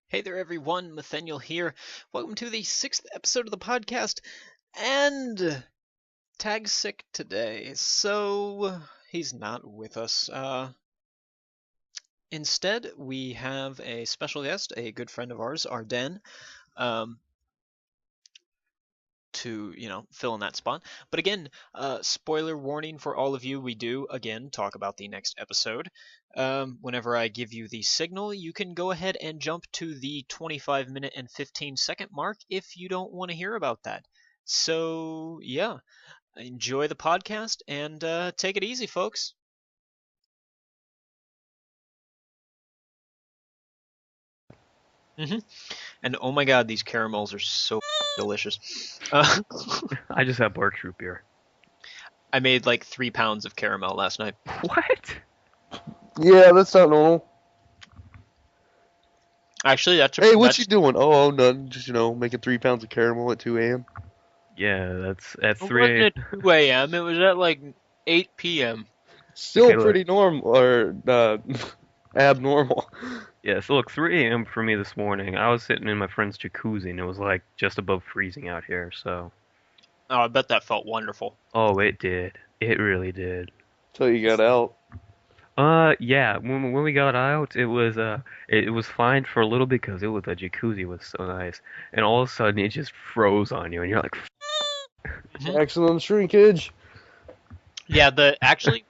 Hey there, everyone. Nathaniel here. Welcome to the sixth episode of the podcast. And Tag's sick today, so he's not with us. Instead, we have a special guest, a good friend of ours, Arden, um, to fill in that spot. But again, spoiler warning for all of you: we do again talk about the next episode. Whenever I give you the signal, you can go ahead and jump to the 25-minute and 15-second mark if you don't want to hear about that. So yeah, enjoy the podcast and take it easy, folks. hmm And oh my god, these caramels are so delicious. Uh, I just had bark root beer. I made like 3 pounds of caramel last night. What? Yeah, that's not normal. Actually, Hey, what you doing? Oh, nothing. Just, making 3 pounds of caramel at 2 a.m. Yeah, that's at It wasn't 3 at 2 a.m. It was at like 8 p.m. Still Okay, look. pretty normal, or, abnormal. Yeah, so look, 3 a.m. for me this morning. I was sitting in my friend's jacuzzi and it was like just above freezing out here, so. Oh, I bet that felt wonderful. Oh, it did. It really did. Till you got out. Yeah, when we got out, it was fine for a little bit because the jacuzzi was so nice. And all of a sudden it just froze on you and you're like, Mhm. Maximum shrinkage. Yeah, actually,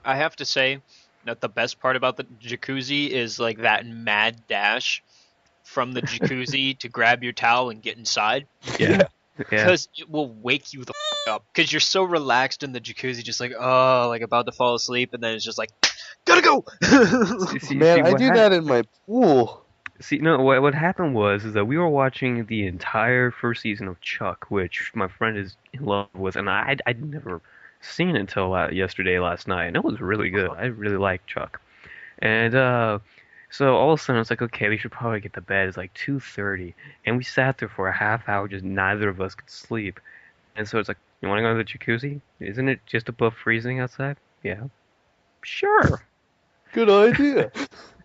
I have to say that the best part about the jacuzzi is like that mad dash from the jacuzzi to grab your towel and get inside, yeah, yeah. because it will wake you the up because you're so relaxed in the jacuzzi, just like like about to fall asleep, and then it's just like gotta go. Man, I do that in my pool. See, no, what happened was is that we were watching the entire first season of Chuck, which my friend is in love with, and I'd never seen it until yesterday, last night, and it was really good. I really like Chuck, and so all of a sudden it's like, okay, we should probably get to bed. It's like 2:30, and we sat there for a half hour, just neither of us could sleep, and so it's like, you want to go to the jacuzzi? Isn't it just above freezing outside? Yeah, sure. Good idea.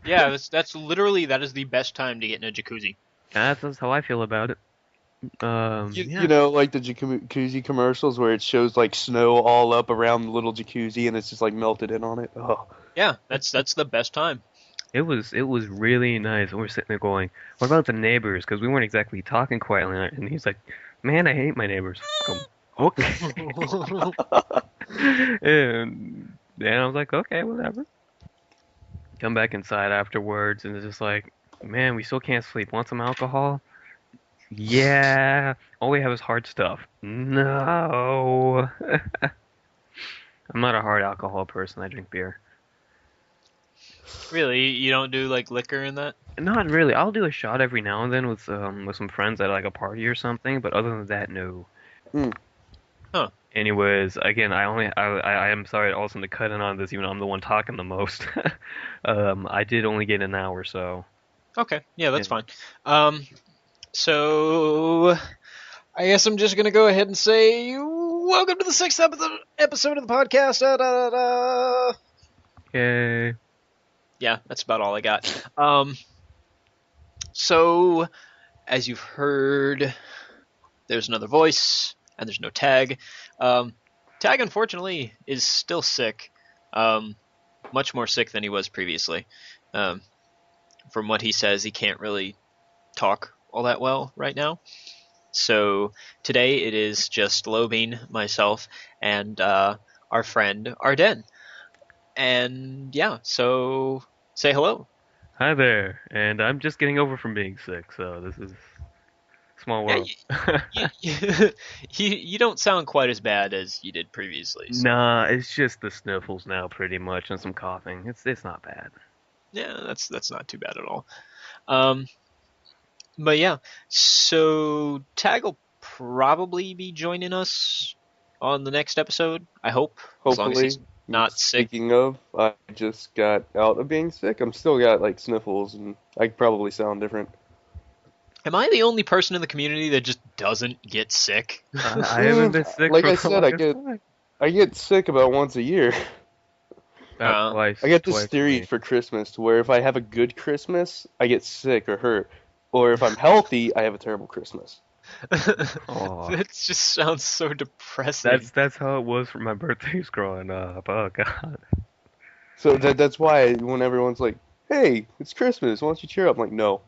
Yeah, that's literally that is the best time to get in a jacuzzi. That's how I feel about it. You Yeah. know, like the jacuzzi commercials where it shows, like, snow all up around the little jacuzzi and it's just, like, melted in on it. Oh. Yeah, that's the best time. It was really nice. And we're sitting there going, "What about the neighbors?" Because we weren't exactly talking quietly. And he's like, "Man, I hate my neighbors. F 'em." Okay. And I was like, "Okay, whatever." Come back inside afterwards, and it's just like, "Man, we still can't sleep. Want some alcohol?" Yeah. All we have is hard stuff. No. I'm not a hard alcohol person. I drink beer. Really, you don't do like liquor in that? Not really. I'll do a shot every now and then with some friends at like a party or something, but other than that, no. Hmm. Huh. Anyways, again, I am sorry also to cut in on this, even though I'm the one talking the most. I did only get an hour, so Okay, yeah, yeah. that's fine. Um, so I guess I'm just gonna go ahead and say welcome to the sixth episode of the podcast. Yay. Yeah, that's about all I got. So as you've heard, there's another voice, and there's no Tag. Tag, unfortunately, is still sick. Much more sick than he was previously. Um, from what he says, he can't really talk all that well right now. So today it is just Lobing, myself, and our friend Arden. And yeah, so say hello. Hi there, and I'm just getting over from being sick, so this is small Yeah, world. you don't sound quite as bad as you did previously. So Nah, it's just the sniffles now, pretty much, and some coughing. It's not bad. yeah, that's not too bad at all. Um, but yeah, so Tag will probably be joining us on the next episode. I hope, as long as Hopefully. he's not sick. Speaking of, I just got out of being sick. I'm still got, like, sniffles, and I probably sound different. Am I the only person in the community that just doesn't get sick? I haven't been sick Like for I the said, I longest get time. I get sick about once a year. About Uh, twice, I get this twice a theory week. for Christmas to where if I have a good Christmas, I get sick or hurt. Or if I'm healthy, I have a terrible Christmas. Oh, That just sounds so depressing. that's how it was for my birthdays growing up. Oh God. So that's why when everyone's like, "Hey, it's Christmas. Why don't you cheer up?" I'm like, "No.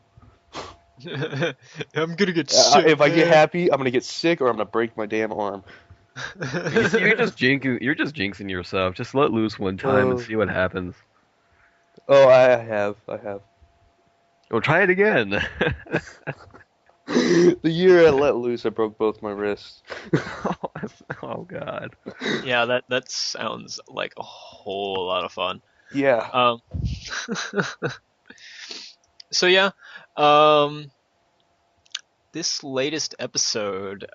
I'm gonna get sick, If I get man. happy, I'm gonna get sick or I'm gonna break my damn arm." You're just jinxing yourself. Just let loose one time and Uh, see what happens. oh, I have. Or try it again. The year I let loose, I broke both my wrists. Oh God. Yeah, that sounds like a whole lot of fun. Yeah, Um, so yeah, um, this latest episode,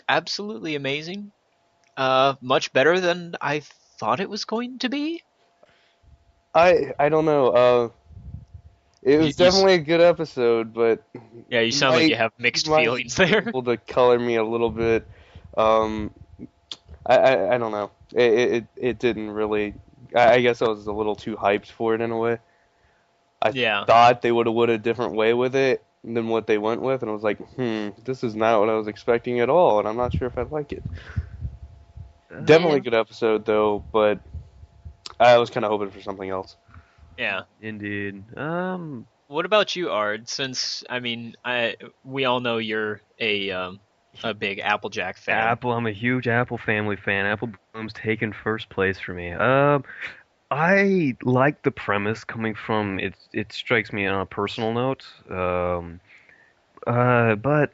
absolutely amazing. Much better than I thought it was going to be. I don't know. It You, was you, definitely a good episode, but yeah, you you sound like you might have you mixed might feelings be there. able to color me a little bit. Um, I don't know. It didn't really. I guess I was a little too hyped for it in a way. I Yeah, thought they would have went a different way with it than what they went with, and I was like, this is not what I was expecting at all, and I'm not sure if I like it. Definitely a yeah, good episode though, but I was kind of hoping for something else. yeah. Indeed. What about you, Ard? Since I mean, we all know you're a big Applejack fan. Apple. I'm a huge Apple family fan. Apple Bloom's taken first place for me. I like the premise coming from it. It strikes me on a personal note. But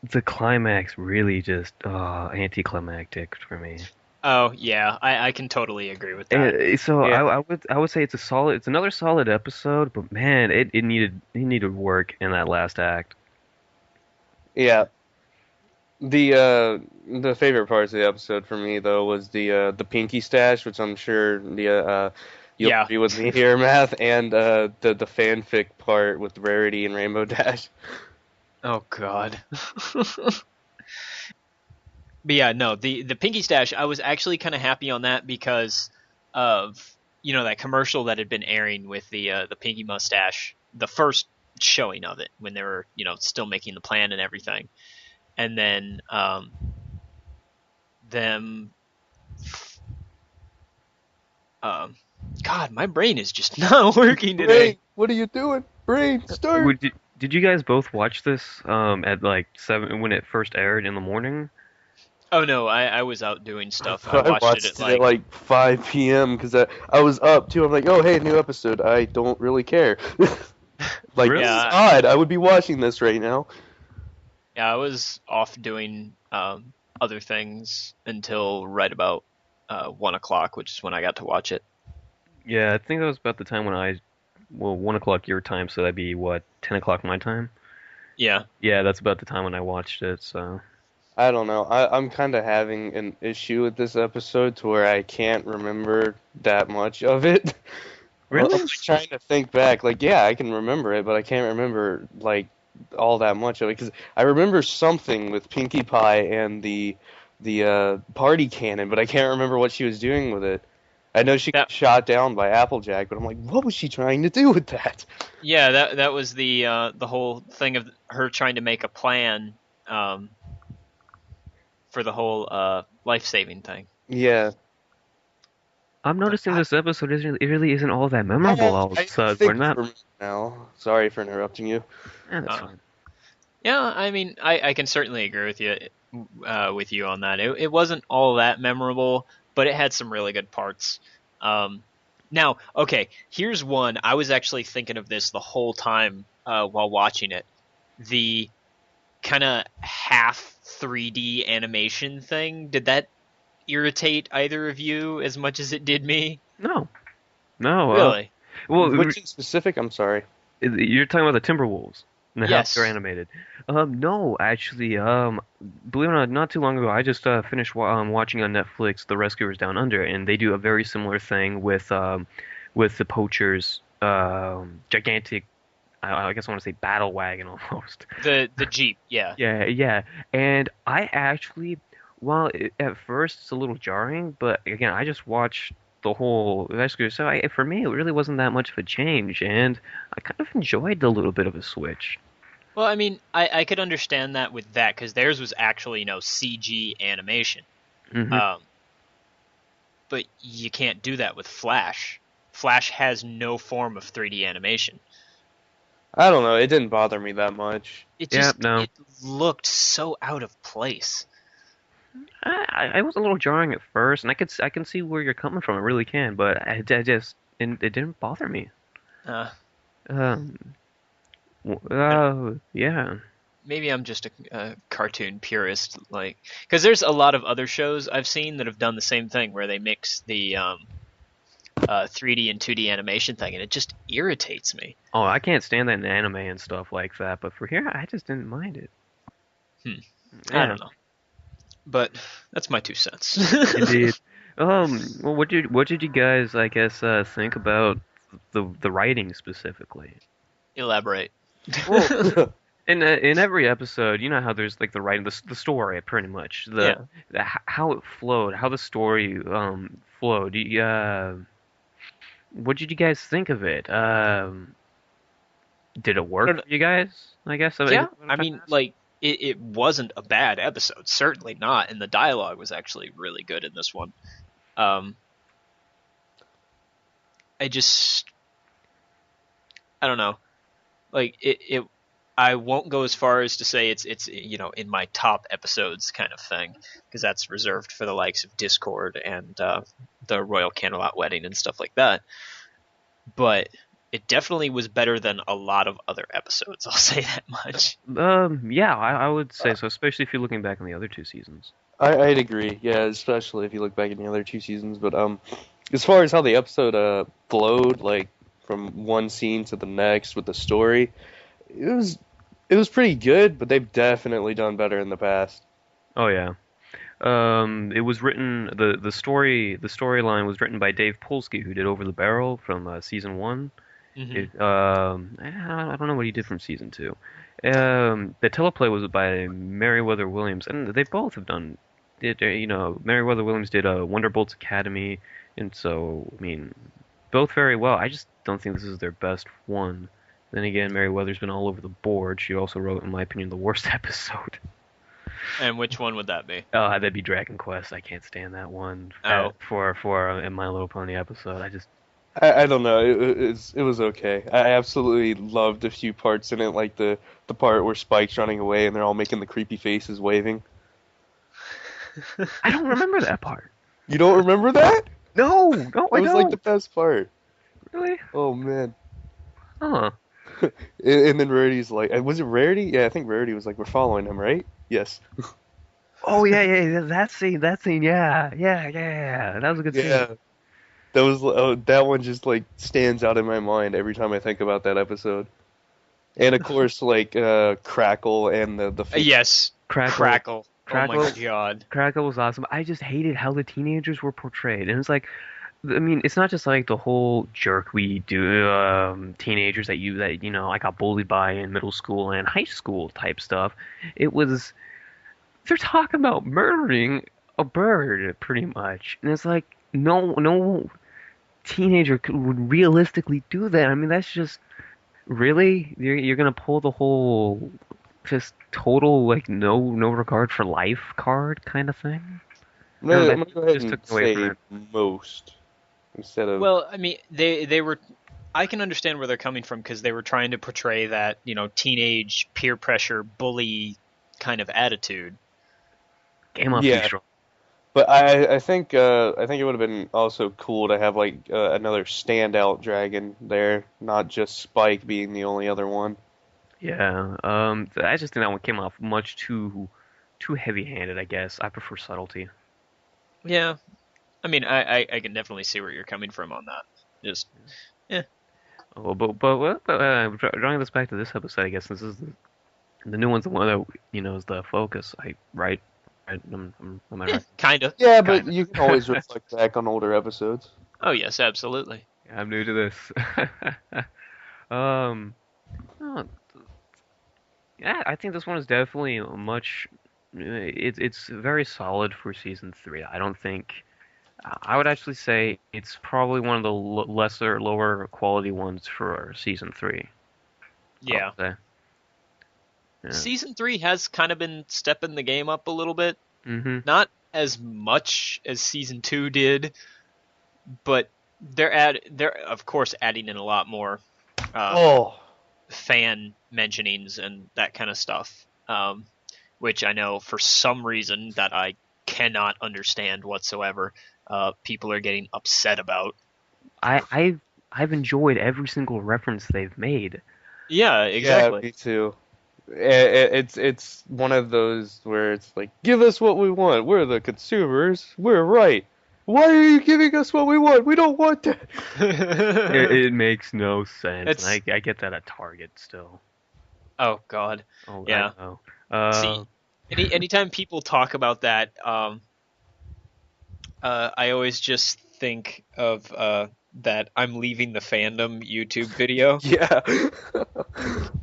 the climax really just anticlimactic for me. Oh yeah, I can totally agree with that. So Yeah, I would say it's another solid episode, but man, it needed work in that last act. yeah. The favorite parts of the episode for me though was the Pinky stash, which I'm sure you'll Yeah. agree with me here, Math, and the fanfic part with Rarity and Rainbow Dash. Oh God. But yeah, no, the Pinky Stash, I was actually kind of happy on that because of that commercial that had been airing with the Pinky Mustache, the first showing of it when they were still making the plan and everything, and then them, um, God, my brain is just not working Brain, today. what are you doing? Brain, start. Did you guys both watch this at like 7 when it first aired in the morning? Oh no, I was out doing stuff. I I watched it at watched it at like like 5 p.m. because I was up too. I'm like, oh hey, new episode. I don't really care. Like this is Really? yeah odd. I would be watching this right now. yeah I was off doing other things until right about 1 o'clock, which is when I got to watch it. Yeah, I think that was about the time when well, 1 o'clock your time, so that'd be what, 10 o'clock my time? Yeah, Yeah, that's about the time when I watched it, so. I don't know. I'm kind of having an issue with this episode to where I can't remember that much of it. I'm Really? like trying to think back. Like, yeah, I can remember it, but I can't remember like all that much of it because I remember something with Pinkie Pie and the party cannon, but I can't remember what she was doing with it. I know she that got shot down by Applejack, but I'm like, what was she trying to do with that? yeah that was the whole thing of her trying to make a plan um, for the whole life saving thing. Yeah, I'm But noticing this episode it really isn't all that I, memorable all of a I sudden. We're think I not. remember now. Sorry for interrupting you. That's uh, fine. yeah, I mean, I can certainly agree with you on that. It wasn't all that memorable, but it had some really good parts. Um, Now, okay, here's one. I was actually thinking of this the whole time while watching it. The kind of half 3D animation thing. Did that irritate either of you as much as it did me? No, no. Really? Well, Which in specific? I'm sorry. you're talking about the Timberwolves and how they're Yes. animated. No, actually, believe it or not too long ago, I just finished watching on Netflix The Rescuers Down Under, and they do a very similar thing with the poachers, gigantic. I guess I want to say battle wagon almost. The Jeep, yeah. Yeah, yeah. And I actually, while at first it's a little jarring, but again, I just watched the whole rescue. So for me, it really wasn't that much of a change, and I kind of enjoyed the little bit of a switch. Well, I mean, I could understand that with that because theirs was actually CG animation. Hmm. Um, but you can't do that with Flash. Flash has no form of 3D animation. I don't know. It didn't bother me that much. Yeah, no, It looked so out of place. I was a little jarring at first, and I can see where you're coming from. I really can, but I just it didn't bother me. Uh, Um, I don't, yeah. maybe I'm just a cartoon purist, like because there's a lot of other shows I've seen that have done the same thing where they mix the 3D and 2D animation thing, and it just irritates me. Oh, I can't stand that in anime and stuff like that, but for here, I just didn't mind it. Hmm. I Yeah, don't know, but that's my 2 cents. indeed. Well, what did you guys, I guess, think about the writing specifically? Elaborate. Well, In every episode, you know how there's like the writing, the story, pretty much, Yeah. how it flowed, how the story flowed. What did you guys think of it? Did it I work don't know. for you guys? I guess I guess Yeah, what I'm I trying to mean, ask. it wasn't a bad episode, certainly not, and the dialogue was actually really good in this one. Um, I just, I don't know, like I won't go as far as to say it's in my top episodes kind of thing, because that's reserved for the likes of Discord and the Royal Candlelight Wedding and stuff like that. But it definitely was better than a lot of other episodes. I'll say that much. Yeah, I would say so, especially if you're looking back on the other two seasons. I'd agree. Yeah, especially if you look back at the other two seasons. But as far as how the episode flowed, like from one scene to the next with the story, it was it was pretty good. But they've definitely done better in the past. Oh yeah. It was written the storyline was written by Dave Polsky, who did Over the Barrel from season one. Hmm. I don't know what he did from season two. The teleplay was by Meriwether Williams, and they both have done. Meriwether Williams did Wonderbolt's Academy, and so I mean, both very well. I just don't think this is their best one. Then again, Meriwether's been all over the board. She also wrote, in my opinion, the worst episode. And which one would that be? Oh, that'd be Dragon Quest. I can't stand that one. Oh, For a My Little Pony episode, I just I don't know. It was okay. I absolutely loved a few parts in it, like the part where Spike's running away and they're all making the creepy faces, waving. I don't remember that part. You don't remember that? No, no, It I was like the don't. best part. Really? Oh man. Huh. And then Rarity's like, was it Rarity? Yeah, I think Rarity was like, we're following him, right? Yes. Oh yeah, yeah, that scene, yeah. That was a good scene. Yeah. That one just like stands out in my mind every time I think about that episode. And of course, like Crackle and the fake. yes, Crackle, Crackle. Oh Crackle, my god. Crackle was awesome. I just hated how the teenagers were portrayed, and it's like, I mean, it's not just like the whole jerk we do, teenagers that I got bullied by in middle school and high school type stuff. It was they're talking about murdering a bird, pretty much, and it's like no teenager would realistically do that. I mean, that's just really you're gonna pull the whole just total like no regard for life card kind of thing. I don't know, I'm that gonna go ahead just took and away from say it. most instead of. Well, I mean, they were. I can understand where they're coming from because they were trying to portray that teenage peer pressure bully kind of attitude. Came off too Yeah, strong. but I think it would have been also cool to have like another standout dragon there, not just Spike being the only other one. Yeah, I just think that one came off much too heavy-handed, I guess. I prefer subtlety. Yeah, I mean, I can definitely see where you're coming from on that. Just yeah, Oh, drawing this back to this episode, I guess this is the new one's the one that is the focus. Right, am I right? kind of, Yeah, but kind of. you can always reflect back on older episodes. Oh yes, absolutely. Yeah, I'm new to this. Um, oh, yeah, I think this one is definitely much. It's very solid for season three. I don't think. I would actually say it's probably one of the lower quality ones for season 3. I would Yeah. say. Yeah. Season 3 has kind of been stepping the game up a little bit. Mhm. Not as much as season 2 did, but they're of course adding in a lot more uh, Oh, fan mentionings and that kind of stuff, which I know for some reason that I cannot understand whatsoever, people are getting upset about. I've enjoyed every single reference they've made. Yeah, yeah, exactly. me too. It's one of those where it's like, give us what we want. We're the consumers. We're right. Why are you giving us what we want? We don't want that. It makes no sense, and It's I get that at Target still. oh god, Oh, I yeah. know. See, anytime people talk about that, I always just think of that I'm leaving the fandom YouTube video, Yeah.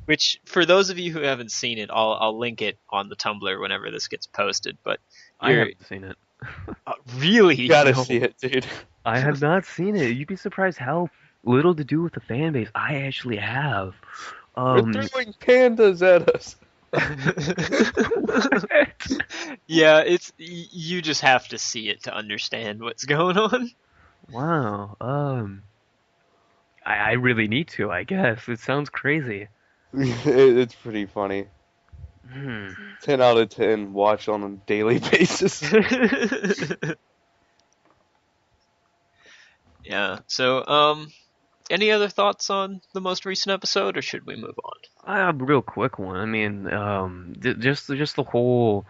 which for those of you who haven't seen it, I'll link it on the Tumblr whenever this gets posted. But I you're haven't seen it. really Gotta no. see it, dude. I have not seen it. You'd be surprised how little to do with the fan base I actually have. They're Um, throwing pandas at us. Yeah, you just have to see it to understand what's going on. wow. I really need to, I guess. It sounds crazy. It's pretty funny. Hmm. 10 out of 10 watch on a daily basis. Yeah. So, any other thoughts on the most recent episode, or should we move on? I have a real quick one. I mean, just the whole.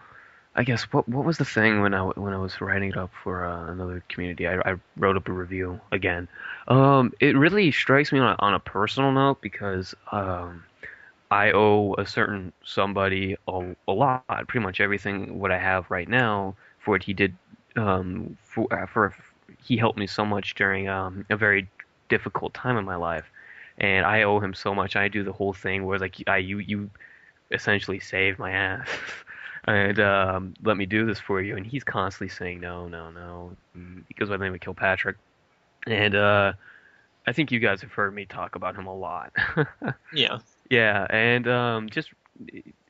I guess what was the thing when I was writing it up for another community? I wrote up a review again. It really strikes me on a personal note because I owe a certain somebody a lot, pretty much everything what I have right now for what he did. For he helped me so much during a very difficult time in my life, and I owe him so much. I do the whole thing where like you essentially saved my ass. And let me do this for you. And he's constantly saying no, no, no. Because my name is Kilpatrick. And I think you guys have heard me talk about him a lot. Yeah. Yeah, and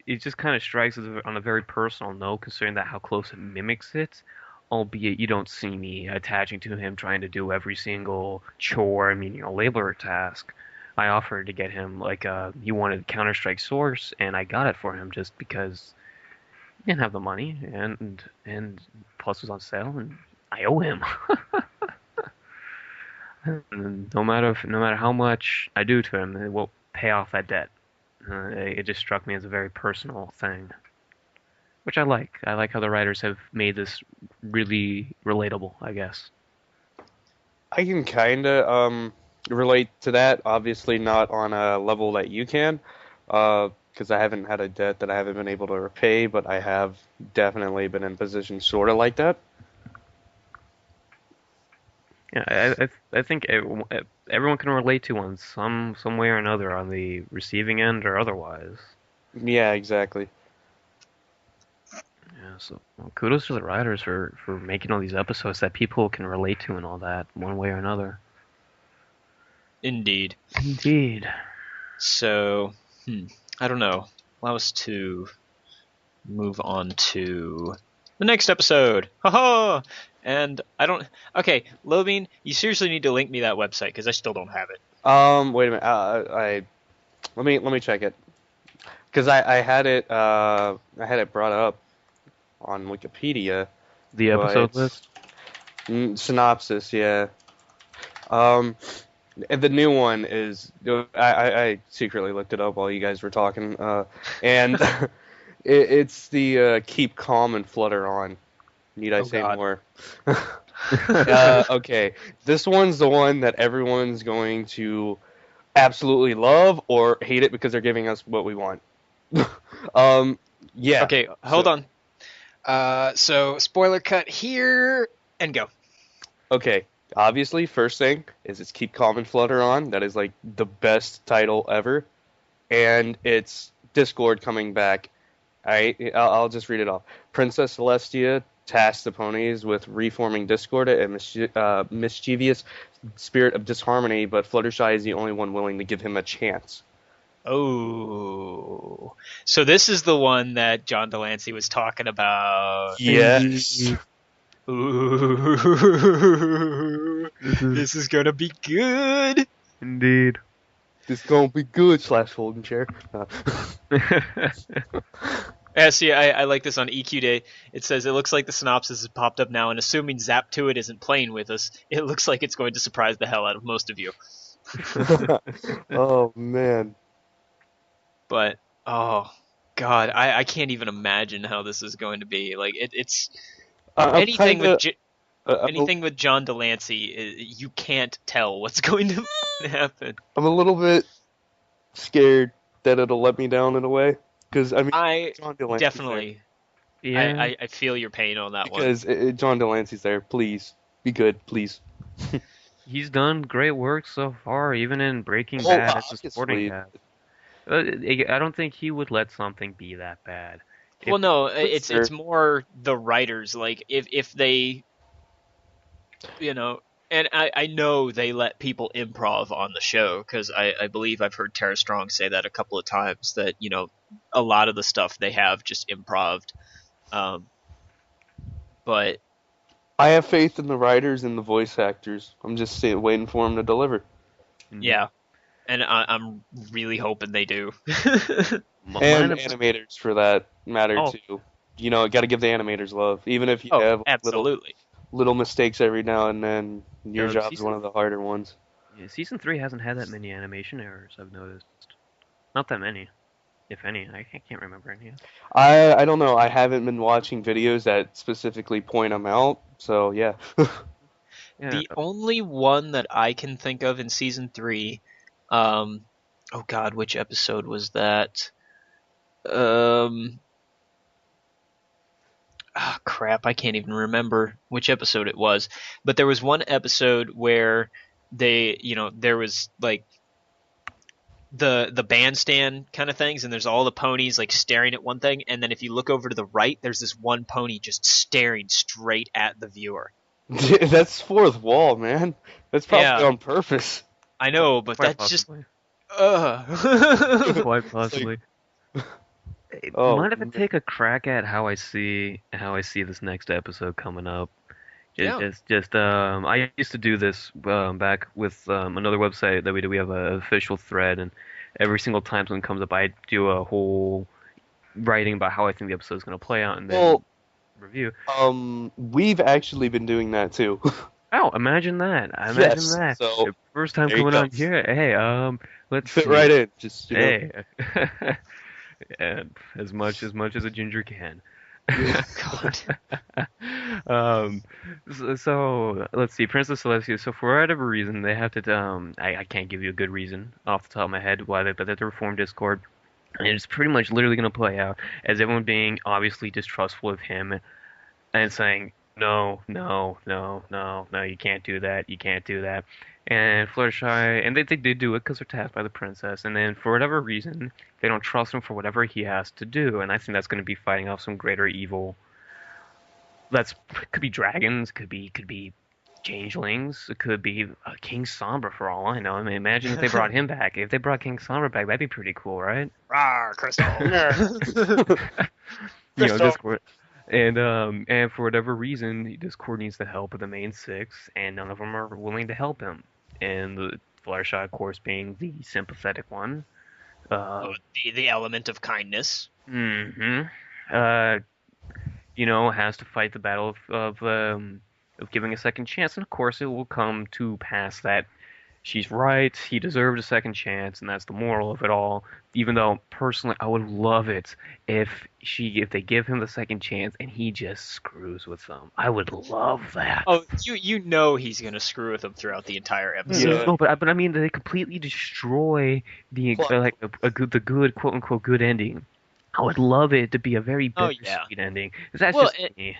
it just kind of strikes us on a very personal note, considering that how close it mimics it. Albeit you don't see me attaching to him trying to do every single chore, I mean, labor task. I offered to get him like he wanted Counter-Strike Source, and I got it for him just because he didn't have the money, and plus it was on sale, and I owe him. And no matter how much I do to him, it won't pay off that debt. It just struck me as a very personal thing, which I like. I like how the writers have made this really relatable, I guess. I can kinda relate to that. Obviously not on a level that you can, because I haven't had a debt that I haven't been able to repay, but I have definitely been in a position sort of like that. Yeah, I think everyone can relate to one some way or another on the receiving end or otherwise. Yeah, exactly. Yeah, so well, kudos to the writers for making all these episodes that people can relate to and all that one way or another. Indeed. Indeed. So, I don't know. Allow us to move on to the next episode. Haha! And I don't. Okay, Lobine, you seriously need to link me that website because I still don't have it. Wait a minute. I let me check it because I had it brought up on Wikipedia, The but episode list? synopsis, yeah. Um, and the new one is I secretly looked it up while you guys were talking, and it's the keep calm and flutter on. Need I Oh say God. more? Okay, this one's the one that everyone's going to absolutely love or hate it because they're giving us what we want. um, yeah. Okay, hold So on. So spoiler cut here and go. okay, obviously, first thing is it's keep calm and flutter on. That is like the best title ever, and it's Discord coming back. I'll just read it off. Princess Celestia tasked the ponies with reforming Discord and mischievous spirit of disharmony, but Fluttershy is the only one willing to give him a chance. Oh, so this is the one that John Delancey was talking about. Yes. Ooh, this is gonna be good. Indeed. This gonna be good. Slash folding chair. Yeah, see, I like this on EQ Day. It says, it looks like the synopsis has popped up now, and assuming Zap to It isn't playing with us, it looks like it's going to surprise the hell out of most of you. Oh man. But, oh, God, I can't even imagine how this is going to be. Like, it's I'm anything kinda, with anything with John Delancey, you can't tell what's going to happen. I'm a little bit scared that it'll let me down in a way, because I mean, I John Delancey's definitely, Yeah. I feel your pain on that one. because John Delancey's there. Please be good, please. He's done great work so far, even in Breaking Oh, Bad as a supporting obviously. cast. I don't think he would let something be that bad. If Well, no, Sure. it's more the writers. Like if they, and I know they let people improv on the show because I believe I've heard Tara Strong say that a couple of times that a lot of the stuff they have just improved. But I have faith in the writers and the voice actors. I'm just waiting for them to deliver. yeah, and I'm really hoping they do. And Mine, animators for that matter oh, too. Got to give the animators love, even if you Oh, have absolutely. little mistakes every now and then. Your job is season one of the harder ones. yeah, season 3 hasn't had that many animation errors. I've noticed. Not that many, if any. I can't remember any. I don't know. I haven't been watching videos that specifically point them out. So yeah. Yeah. The only one that I can think of in season 3, oh God, which episode was that? Crap, I can't even remember which episode it was. But there was one episode where there was like the bandstand kind of things, and there's all the ponies like staring at one thing, and then if you look over to the right, there's this one pony just staring straight at the viewer. That's fourth wall, man. That's probably Yeah, on purpose. I know, but Quite that's just possibly. uh Quite It's like, possibly. oh Mind if I man. take a crack at how I see this next episode coming up? Yeah. I used to do this back with another website that we do. We have an official thread, and every single time something comes up, I do a whole writing about how I think the episode is going to play out, and then Well, review. we've actually been doing that too. Oh, imagine that! Imagine Yes. that! So First time there you coming go. on here. Hey, let's Fit see. right in. Just Hey, and as much as a ginger can. God. So let's see, Princess Celestia. So for whatever reason, they have to. I can't give you a good reason off the top of my head why but they have to reform Discord. And it's pretty much literally going to play out as everyone being obviously distrustful of him and saying, no, no, no, no, no, you can't do that, you can't do that. And Fluttershy, and they did do it because they're tasked by the princess, and then for whatever reason, they don't trust him for whatever he has to do, and I think that's going to be fighting off some greater evil. Could be dragons, could be changelings, it could be King Sombra for all I know. I mean, imagine if they brought him back. If they brought King Sombra back, that'd be pretty cool, right? Rawr, Crystal. Crystal. Discord. And for whatever reason, Discord needs the help of the main six, and none of them are willing to help him. And the Fluttershy, of course, being the sympathetic one. The element of kindness. hmm has to fight the battle of giving a second chance, and of course, it will come to pass that she's right. He deserved a second chance, and that's the moral of it all. Even though personally, I would love it if they give him the second chance and he just screws with them. I would love that. Oh, you know he's gonna screw with them throughout the entire episode. Yeah. No, but I mean they completely destroy the Plot. the good quote unquote good ending. I would love it to be a very Oh, bittersweet yeah. ending. 'Cause that's Well, just me.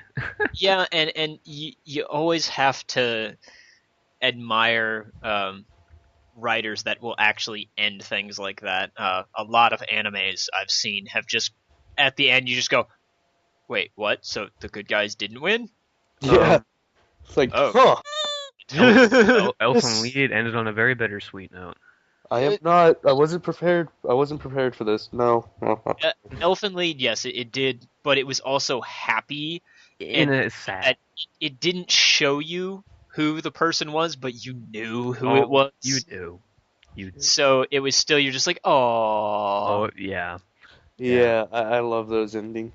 Yeah, and you always have to admire writers that will actually end things like that. A lot of animes I've seen have just at the end you just go, Wait, what? So the good guys didn't win? Yeah. It's like, Oh. huh. Elfin Lied ended on a very bittersweet note. I am not. I wasn't prepared. I wasn't prepared for this. No. Elfin Lied, yes, it did, but it was also happy, In and a sad. that it didn't show you who the person was, but you knew who it Oh, was. you do. You do. So it was still, you're just like, oh. Oh, yeah. Yeah, I love those endings.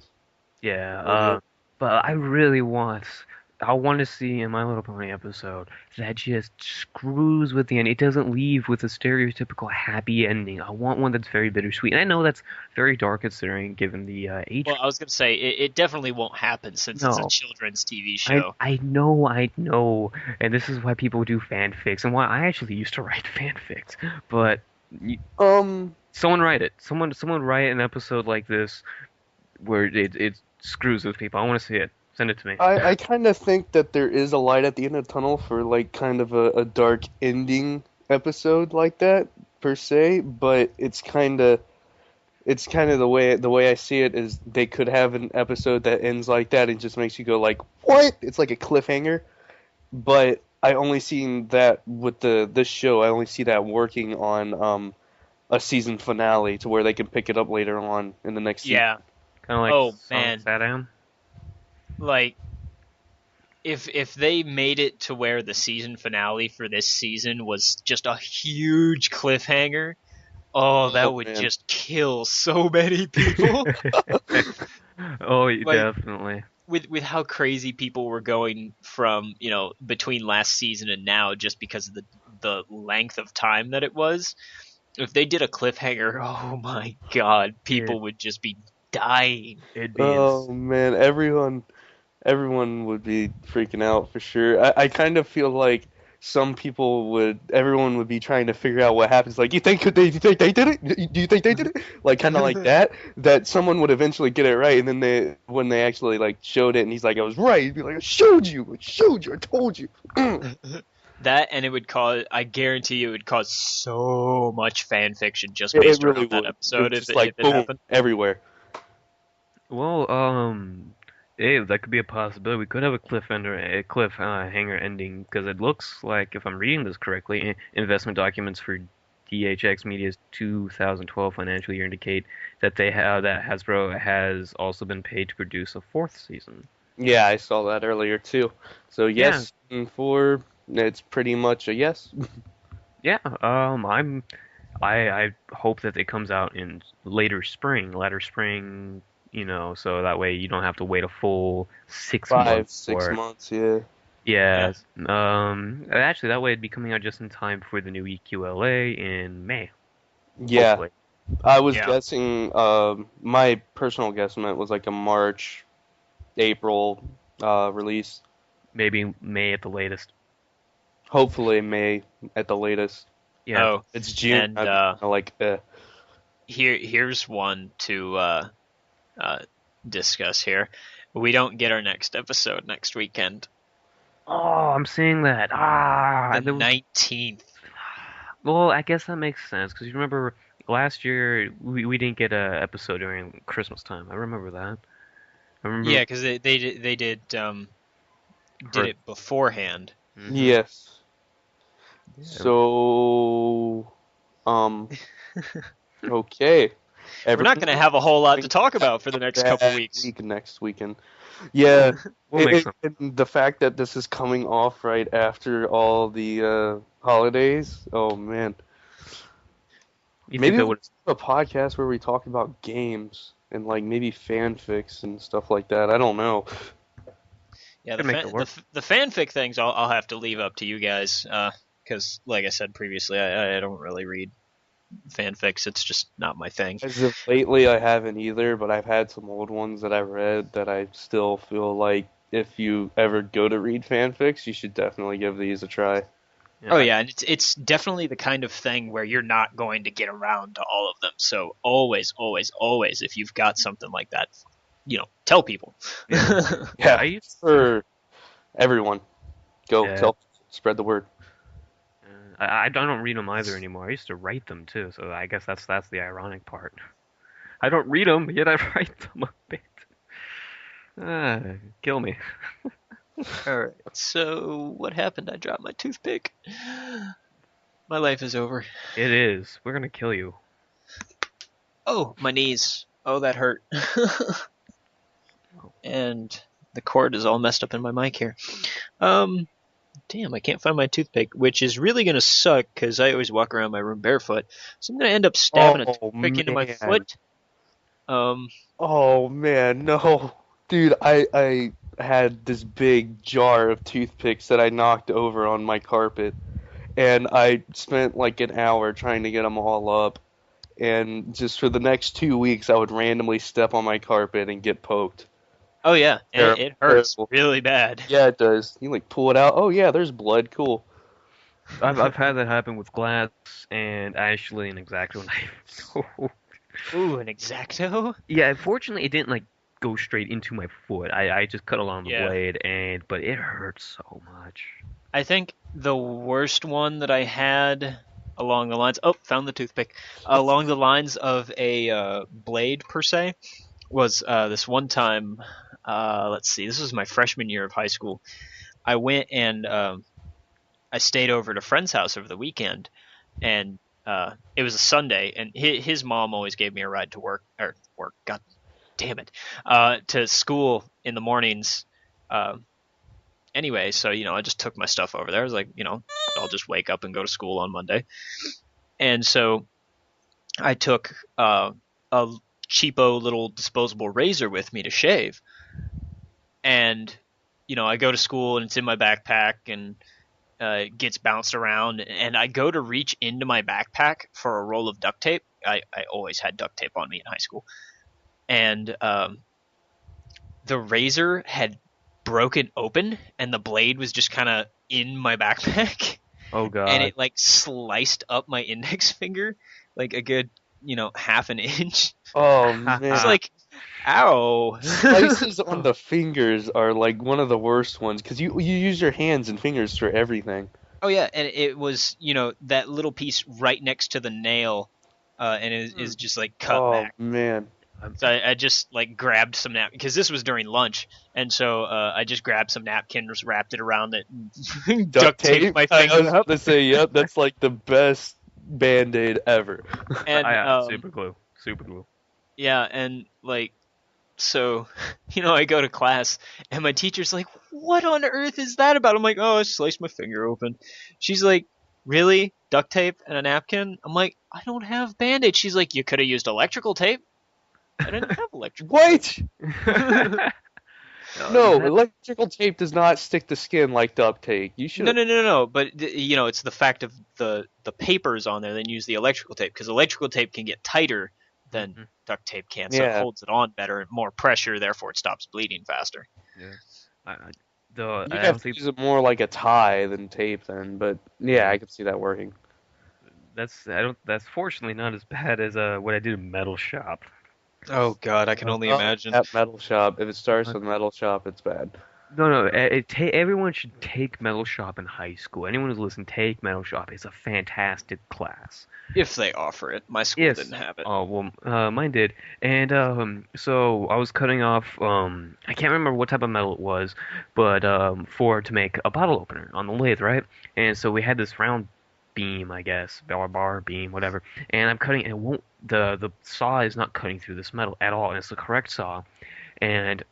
Yeah, Okay. but I want to see in My Little Pony episode that just screws with the end. It doesn't leave with a stereotypical happy ending. I want one that's very bittersweet. And I know that's very dark considering given the age. Well, I was gonna say it definitely won't happen since it's a No, children's TV show. I know, and this is why people do fanfics and why I actually used to write fanfics. But you, someone write it. Someone write an episode like this where it screws with people. I want to see it. Send it to me. I kind of think that there is a light at the end of the tunnel for like kind of a dark ending episode like that per se, but it's kind of the way I see it is they could have an episode that ends like that and just makes you go like, what? It's like a cliffhanger, but I only seen that with this show. I only see that working on a season finale to where they can pick it up later on in the next season. Yeah. Kind of like Oh Song of man, Saddam. like if they made it to where the season finale for this season was just a huge cliffhanger, oh, that Oh, would man. just kill so many people. Oh, Like, definitely. with how crazy people were going from, between last season and now, just because of the length of time that it was. If they did a cliffhanger, oh my god, people would just be dying. It'd be Oh man, everyone would be freaking out for sure. I kind of feel like everyone would be trying to figure out what happens. Like, you think they did it? Do you think they did it? Like, kind of like that. That someone would eventually get it right, and then when they actually like showed it, and he's like, I was right. He'd be like, I showed you, I told you. That, and it would cause, I guarantee you, it would cause so much fan fiction just It based really around that would. episode It's if just it, like if it boom happened. everywhere. well, hey, that could be a possibility. We could have a cliffhanger ending because it looks like, if I'm reading this correctly, investment documents for DHX Media's 2012 financial year indicate that that Hasbro has also been paid to produce a fourth season. Yeah, I saw that earlier too. So yes, it's pretty much a yes. Yeah, I hope that it comes out in later spring, so that way you don't have to wait a full 6 months 5, 6 for it. months, yeah. Yeah. Actually, that way it'd be coming out just in time for the new EQLA in May. Yeah, Hopefully. I was Yeah. guessing. My personal guesstimate was like a March, April release. Maybe May at the latest. Hopefully May at the latest. Yeah. Oh, It's June. and I'm like, here's one to discuss here. We don't get our next episode next weekend. Oh, I'm seeing that. The 19th. Well, I guess that makes sense because you remember last year we didn't get a episode during Christmas time. I remember that. I remember. Yeah, because they did it beforehand. Mhm. yes. Yeah. So, okay. We're not going to have a whole lot to talk about for the next couple weeks. Next weekend. Yeah, We'll make some. and the fact that this is coming off right after all the holidays. Oh man, You maybe think that we'll would? do a podcast where we talk about games and like maybe fanfics and stuff like that. I don't know. Yeah, Could make it work. the fanfic things I'll have to leave up to you guys, because like I said previously, I don't really read fanfics. It's just not my thing. As of lately, I haven't either, but I've had some old ones that I've read that I still feel like if you ever go to read fanfics, you should definitely give these a try. Oh yeah, and it's definitely the kind of thing where you're not going to get around to all of them. So always, if you've got something like that, tell people. Yeah, I used for everyone. Go Yeah. spread the word. I don't read them either anymore. I used to write them too, so I guess that's the ironic part. I don't read them, yet I write them a bit. Ah, kill me. All right. So what happened? I dropped my toothpick. My life is over. It is. We're gonna kill you. Oh, my knees. Oh, that hurt. And the cord is all messed up in my mic here. Um, Damn, I can't find my toothpick, which is really gonna suck because I always walk around my room barefoot. So I'm gonna end up stabbing a Oh toothpick into my man. foot. Um, Oh man, no. Dude, I had this big jar of toothpicks that I knocked over on my carpet, and I spent like an hour trying to get them all up. And just for the next 2 weeks, I would randomly step on my carpet and get poked. oh yeah, and Terrible, it hurts terrible. really bad. Yeah, it does. You like pull it out. Oh yeah, there's blood. Cool. I've had that happen with glass and actually an X-Acto knife. Ooh, an X-Acto? Yeah, fortunately it didn't like go straight into my foot. I just cut along the Yeah. blade but it hurts so much. I think the worst one that I had along the lines. Oh, found the toothpick. Along the lines of a blade per se was this one time. Let's see. This was my freshman year of high school. I went and I stayed over at a friend's house over the weekend, and it was a Sunday, and his mom always gave me a ride to work. God damn it, to school in the mornings. Uh, anyway, so I just took my stuff over there. I was like, I'll just wake up and go to school on Monday, and so I took a cheapo little disposable razor with me to shave, and I go to school and it's in my backpack and it gets bounced around, and I go to reach into my backpack for a roll of duct tape. I always had duct tape on me in high school, and the razor had broken open, and the blade was just kind of in my backpack, Oh and God. it like sliced up my index finger like a good half an inch. Oh It's man. like, ow. Slices on the fingers are like one of the worst ones because you use your hands and fingers for everything. Oh yeah, and it was that little piece right next to the nail, and is just like cut Oh back. man. So I just like grabbed some napkins because this was during lunch, and so I just grabbed some napkins, wrapped it around it, and Duct duct taped tape. my I finger was up. about to say, yep, that's like the best band-aid ever. And Super glue. Super glue. yeah, and like so, I go to class, and my teacher's like, "What on earth is that about?" I'm like, "Oh, I sliced my finger open." She's like, "Really? Duct tape and a napkin?" I'm like, "I don't have Band-Aid." She's like, "You could have used electrical tape." I didn't have electrical tape. What? No, That electrical tape does not stick to skin like duct tape. You No, should. no, no, no, no. But it's the fact of the papers on there. Then use the electrical tape because electrical tape can get tighter than Mhm. duct tape can, so it Yeah. holds it on better, more pressure, therefore it stops bleeding faster. Yeah. I You'd have don't to think use it more like a tie than tape then, but yeah, yeah. I could see that working. That's fortunately not as bad as what I did in metal shop. Oh God, I can only Oh, imagine. that metal shop. If it starts Uh, with metal shop, it's bad. No, everyone should take metal shop in high school. Anyone who's listening, take metal shop. It's a fantastic class. If they offer it, my school Yes. didn't have it. Oh well, mine did. And so I was cutting off. I can't remember what type of metal it was, but to make a bottle opener on the lathe, right? And so we had this round beam, I guess, bar beam, whatever. And I'm cutting, and it won't. The saw is not cutting through this metal at all, and it's the correct saw. And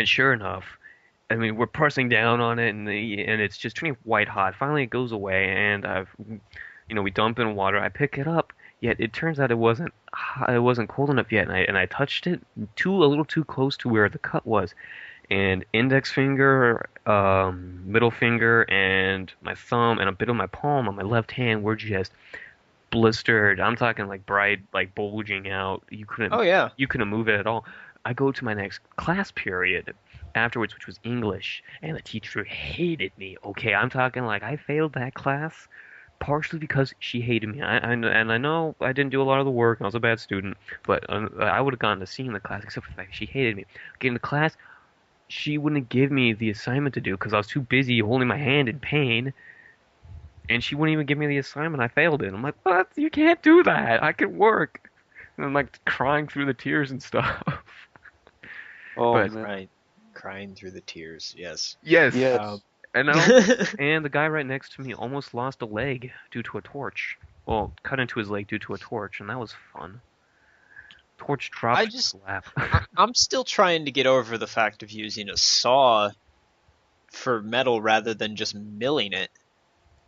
sure enough, I mean, we're pressing down on it, and it's just turning white hot. Finally, it goes away, and we dump in water. I pick it up, yet it turns out it wasn't cold enough yet, and I touched it a little too close to where the cut was, and index finger, middle finger, and my thumb, and a bit of my palm on my left hand were just blistered. I'm talking like bright, like bulging out. Oh yeah. You couldn't move it at all. I go to my next class period afterwards, which was English, and the teacher hated me. Okay, I'm talking like I failed that class partially because she hated me. And I know I didn't do a lot of the work. I was a bad student, but I would have gotten to C in the class except for the fact she hated me. Getting to class, she wouldn't give me the assignment to do because I was too busy holding my hand in pain, and she wouldn't even give me the assignment. I failed it. I'm like, what? You can't do that. I can work. And I'm like crying through the tears and stuff. Oh But man. Crying through the tears. Yes. yes, Um, Yes. and I almost, and the guy right next to me almost lost a leg due to a torch. Well, cut into his leg due to a torch, and that was fun. Torch I dropped in his just lap. I'm still trying to get over the fact of using a saw for metal rather than just milling it.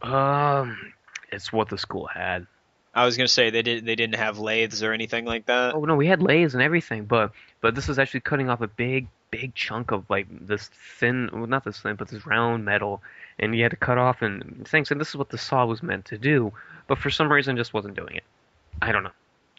um, it's what the school had. I was gonna say they didn't have lathes or anything like that. Oh no, we had lathes and everything, but this is actually cutting off a big chunk of like this thin, well, not this thin, but this round metal, and you had to cut off and things. And this is what the saw was meant to do, but for some reason, just wasn't doing it. I don't know.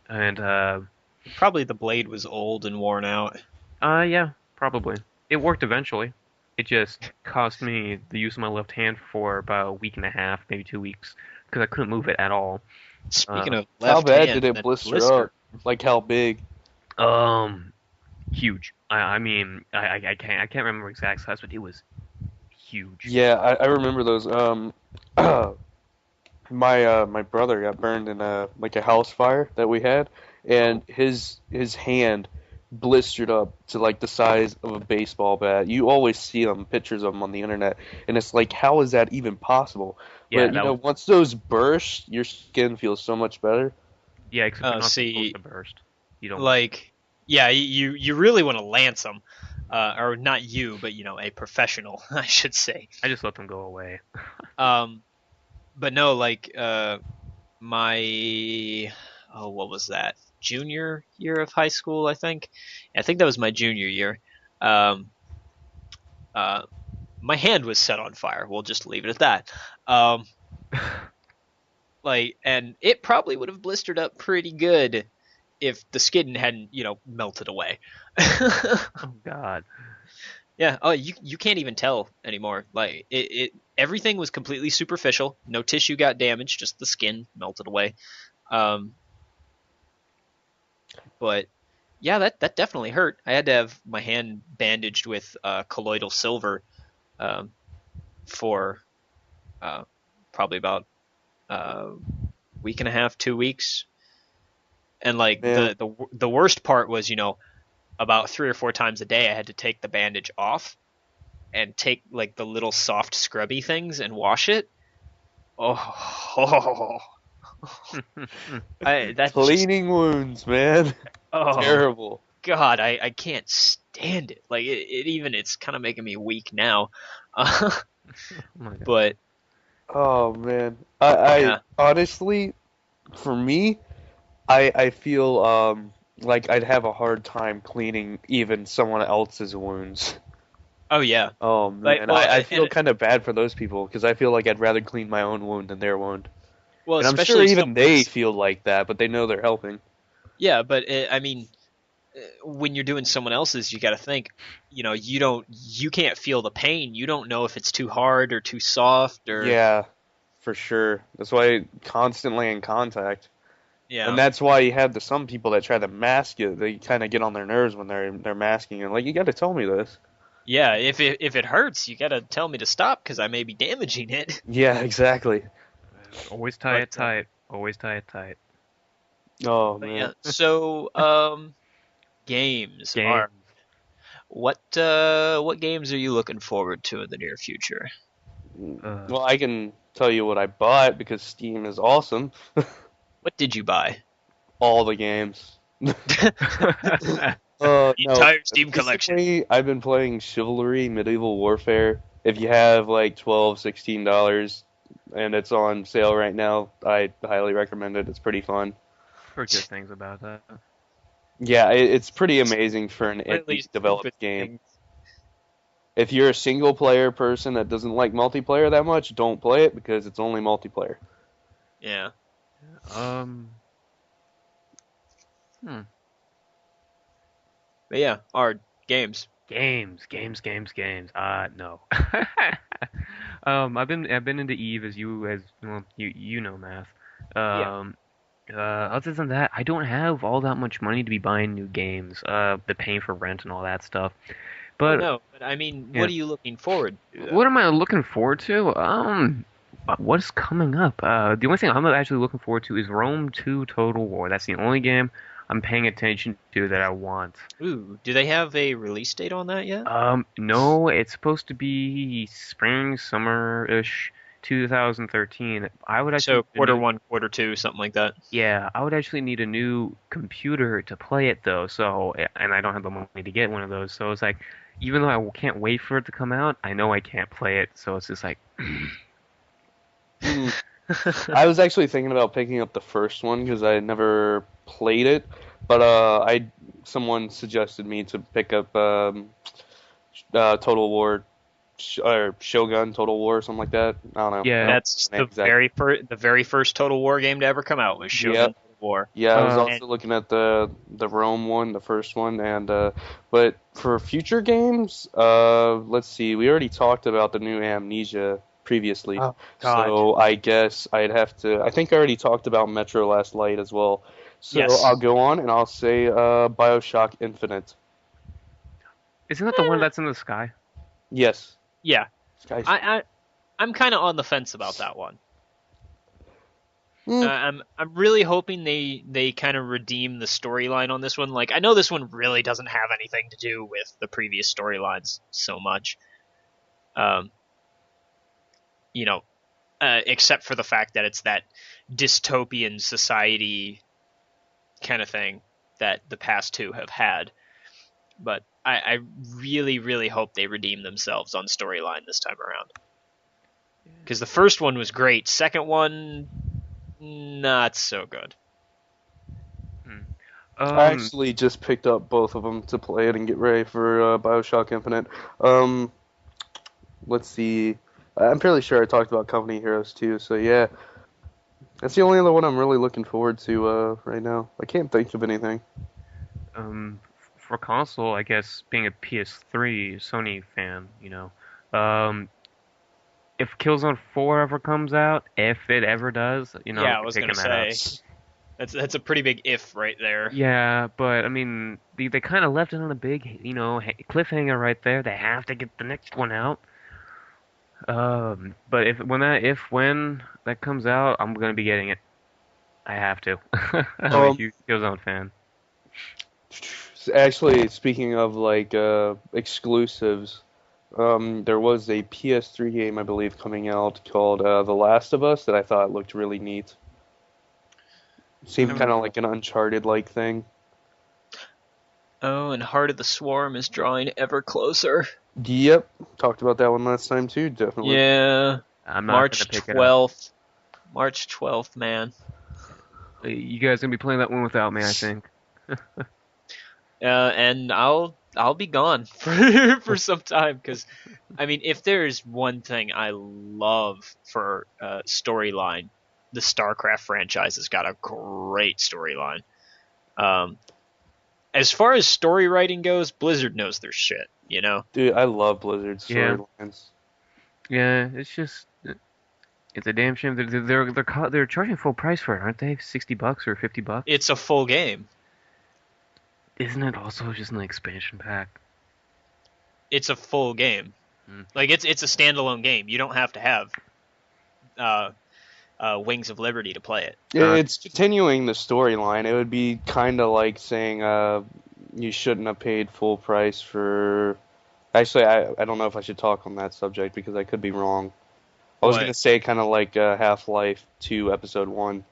And Probably the blade was old and worn out. yeah, probably it worked eventually. It just cost me the use of my left hand for about a week and a half, maybe 2 weeks, because I couldn't move it at all. Speaking Uh, of How left bad hand, did it then blister blister. up? Like how big? um, Huge. I mean, I can't remember exact size, but it was huge. Yeah, I remember those. My brother got burned in a like a house fire that we had, and his hand blistered up to like the size of a baseball bat. You always see them pictures of them on the internet, and it's like, how is that even possible? Yeah, But you that know, was once those burst, your skin feels so much better. yeah. Except they're not supposed See, to burst. You don't want. like, yeah, you really want to lance them, or not you, but a professional, I should say. I just let them go away. Um, but no, like, my what was that? Junior year of high school, I think. I think that was my junior year. Um, uh, my hand was set on fire. We'll just leave it at that. Um, and it probably would have blistered up pretty good if the skin hadn't, melted away. Oh God. Yeah. Oh, you can't even tell anymore. Like everything was completely superficial. No tissue got damaged, just the skin melted away. Um, but yeah, that definitely hurt. I had to have my hand bandaged with colloidal silver um, for probably about a week and a half, 2 weeks. And like Man, the worst part was, about 3 or 4 times a day, I had to take the bandage off and take like the little soft scrubby things and wash it. Oh, that just cleaning wounds, man. oh Terrible. God, I can't stand it. Like it's kind of making me weak now. Oh my God. But Oh man. I yeah, honestly, for me, I feel like I'd have a hard time cleaning even someone else's wounds. oh yeah, Oh like man, well, I feel and kind of bad for those people because I feel like I'd rather clean my own wound than their wound. well, And I'm sure especially even they someone's feel like that, but they know they're helping. yeah, but I mean, when you're doing someone else's, you got to think, you can't feel the pain. You don't know if it's too hard or too soft or Yeah, for sure. That's why constantly in contact. And yeah, that's why you have some people that try to mask it. They kind of get on their nerves when they're masking it. Like, you got to tell me this. yeah. If it hurts, you got to tell me to stop because I may be damaging it. Yeah, exactly. Always tie But it tight. Always tie it tight. Oh but yeah. man. So games Game. are what games are you looking forward to in the near future? Uh, Well, I can tell you what I bought because Steam is awesome. What did you buy? All the games. The No. entire Steam collection. Basically, I've been playing Chivalry Medieval Warfare. If you have like $12, $16 and it's on sale right now, I highly recommend it. It's pretty fun. heard good things about that. Yeah, it's pretty amazing for an Really indie stupid developed game. things. If you're a single player person that doesn't like multiplayer that much, don't play it because it's only multiplayer. Yeah. Um. Hmm. But yeah, our games. Games. No. I've been into Eve as well, you know math. Yeah. Other than that, I don't have all that much money to be buying new games. The paying for rent and all that stuff. Well, But no, but I mean, yeah, what are you looking forward to, though? what am I looking forward to? What's coming up? The only thing I'm actually looking forward to is Rome 2 Total War. That's the only game I'm paying attention to that I want. Ooh, do they have a release date on that yet? No, it's supposed to be spring, summer-ish, 2013. I would actually So need a new, Q1, Q2, something like that. yeah, I would actually need a new computer to play it though. So, and I don't have the money to get one of those. So it's like, even though I can't wait for it to come out, I know I can't play it. So it's just like, Hmm. I was actually thinking about picking up the first one because I had never played it, but I someone suggested me to pick up Total War or Shogun Total War or something like that. I don't know. I yeah, don't That's know the name the exactly. very first Total War game to ever come out was Yep. Shogun War. Yeah, I was uh, And also looking at the Rome one, the first one, and but for future games, let's see. We already talked about the new Amnesia previously, oh God, so I guess I'd have to. I think I already talked about Metro Last Light as well. So yes, I'll go on and I'll say BioShock Infinite. isn't that the one Eh, that's in the sky? Yes. yeah. Guys. I'm kind of on the fence about that one. Hmm. I'm really hoping they kind of redeem the storyline on this one. Like I know this one really doesn't have anything to do with the previous storylines so much. Um, you know, except for the fact that it's that dystopian society kind of thing that the past two have had. But I really, really hope they redeem themselves on storyline this time around. Because the first one was great. Second one, not so good. Hmm. I Um, actually just picked up both of them to play it and get ready for BioShock Infinite. Um, let's see. I'm fairly sure I talked about Company Heroes too, so yeah. That's the only other one I'm really looking forward to right now. I can't think of anything. for console, I guess being a PS3 Sony fan, if Killzone 4 ever comes out, if it ever does, I'm Yeah, I was gonna picking that up. say that's a pretty big if right there. Yeah, but I mean, they kind of left it on a big, cliffhanger right there. They have to get the next one out. But when that comes out, I'm gonna be getting it. I have to. I'm a Um, huge Killzone fan. actually, speaking of like exclusives, there was a PS3 game I believe coming out called The Last of Us that I thought looked really neat. Seemed kind Um, of like an Uncharted like thing. oh, and Heart of the Swarm is drawing ever closer. Yep, talked about that one last time too. Definitely. Yeah, I'm not gonna March pick it up. 12th. March 12th, man. You guys gonna be playing that one without me, I think. And I'll be gone for some time because, I mean, if there's one thing I love for storyline, the StarCraft franchise has got a great storyline. Um, as far as story writing goes, Blizzard knows their shit. You know, Dude, I love Blizzard Yeah, storylines. yeah. It's a damn shame. They're charging full price for it, aren't they? $60 or $50? it's a full game. Isn't it also just an expansion pack? It's a full game. Hmm. Like it's a standalone game. You don't have to have uh, Wings of Liberty to play it. Uh, It's continuing the storyline. It would be kind of like saying you shouldn't have paid full price for. Actually, I don't know if I should talk on that subject because I could be wrong. I was What? gonna say kind of like Half-Life 2 Episode 1.